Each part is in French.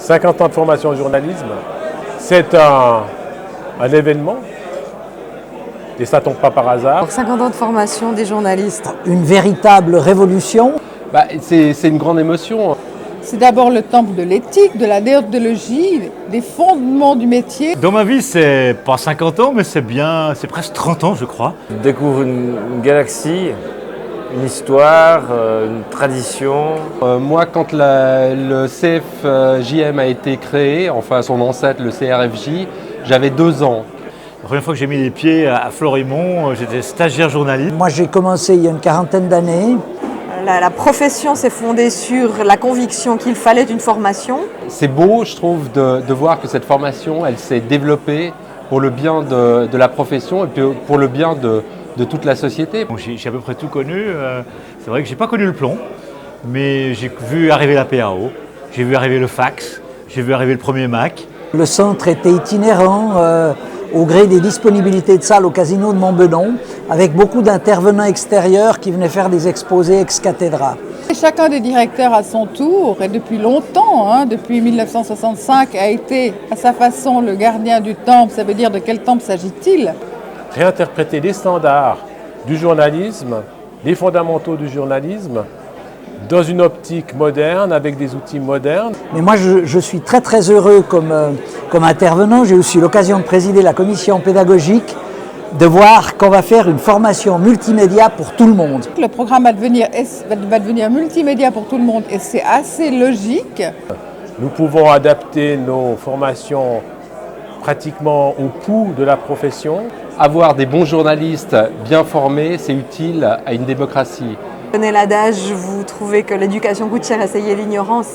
50 ans de formation au journalisme, c'est un événement. Et ça ne tombe pas par hasard. 50 ans de formation des journalistes. Une véritable révolution. C'est une grande émotion. C'est d'abord le temple de l'éthique, de la déontologie, des fondements du métier. Dans ma vie, c'est pas 50 ans, mais c'est presque 30 ans, je crois. Je découvre une galaxie, une histoire, une tradition. Moi, quand le CFJM a été créé, enfin son ancêtre, le CRFJ, j'avais 2 ans. La première fois que j'ai mis les pieds à Florimont, j'étais stagiaire journaliste. Moi, j'ai commencé il y a une quarantaine d'années. La profession s'est fondée sur la conviction qu'il fallait une formation. C'est beau, je trouve, de voir que cette formation, elle s'est développée pour le bien de la profession et puis pour le bien de toute la société. Bon, j'ai à peu près tout connu. C'est vrai que j'ai pas connu le plomb, mais j'ai vu arriver la PAO, j'ai vu arriver le fax, j'ai vu arriver le premier Mac. Le centre était itinérant au gré des disponibilités de salles au casino de Montbenon, avec beaucoup d'intervenants extérieurs qui venaient faire des exposés ex cathedra. Et chacun des directeurs à son tour, et depuis longtemps, depuis 1965, a été à sa façon le gardien du temple. Ça veut dire de quel temple s'agit-il? Réinterpréter les standards du journalisme, les fondamentaux du journalisme, dans une optique moderne, avec des outils modernes. Mais moi, je suis très très heureux comme intervenant. J'ai aussi l'occasion de présider la commission pédagogique, de voir qu'on va faire une formation multimédia pour tout le monde. Le programme va devenir multimédia pour tout le monde et c'est assez logique. Nous pouvons adapter nos formations pratiquement au pouls de la profession. Avoir des bons journalistes bien formés, c'est utile à une démocratie. Vous connaissez l'adage, vous trouvez que l'éducation coûte cher, essayez l'ignorance.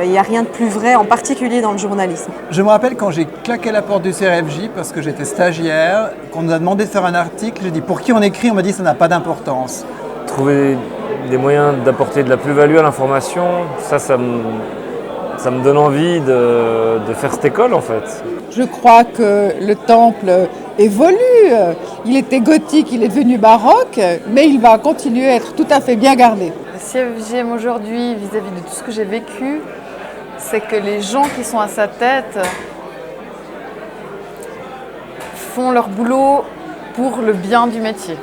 Il n'y a rien de plus vrai, en particulier dans le journalisme. Je me rappelle quand j'ai claqué la porte du CRFJ parce que j'étais stagiaire, qu'on nous a demandé de faire un article, j'ai dit pour qui on écrit, on m'a dit ça n'a pas d'importance. Trouver des moyens d'apporter de la plus-value à l'information, ça me donne envie de faire cette école en fait. Je crois que le temple évolue. Il était gothique, il est devenu baroque, mais il va continuer à être tout à fait bien gardé. Si j'aime aujourd'hui vis-à-vis de tout ce que j'ai vécu, c'est que les gens qui sont à sa tête font leur boulot pour le bien du métier.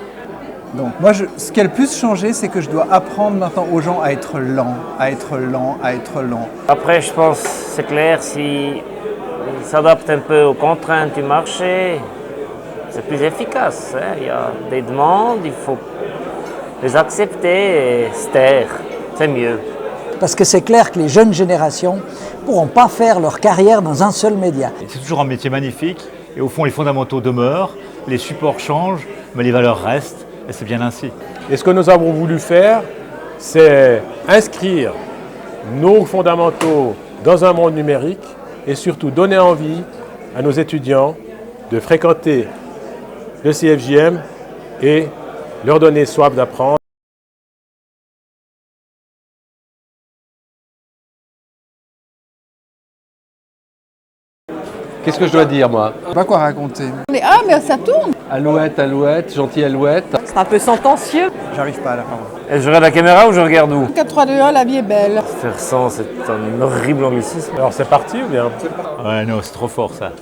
Donc moi, ce qui a le plus changé, c'est que je dois apprendre maintenant aux gens à être lents, à être lents, à être lents. Après, je pense, c'est clair, s'ils s'adaptent un peu aux contraintes du marché, c'est plus efficace. Il y a des demandes, il faut les accepter et se taire, c'est mieux. Parce que c'est clair que les jeunes générations ne pourront pas faire leur carrière dans un seul média. C'est toujours un métier magnifique et au fond les fondamentaux demeurent, les supports changent, mais les valeurs restent et c'est bien ainsi. Et ce que nous avons voulu faire, c'est inscrire nos fondamentaux dans un monde numérique et surtout donner envie à nos étudiants de fréquenter le CFJM et leur donner soif d'apprendre. Qu'est-ce que je dois dire, moi? Je sais pas quoi raconter. Mais ça tourne. Alouette, alouette, gentil alouette. C'est un peu sentencieux. J'arrive pas à la parole. Et je regarde la caméra ou je regarde où? 4, 3, 2, 1, la vie est belle. Faire 100, c'est un horrible anglicisme. Alors c'est parti ou bien? Ouais, non, c'est trop fort ça.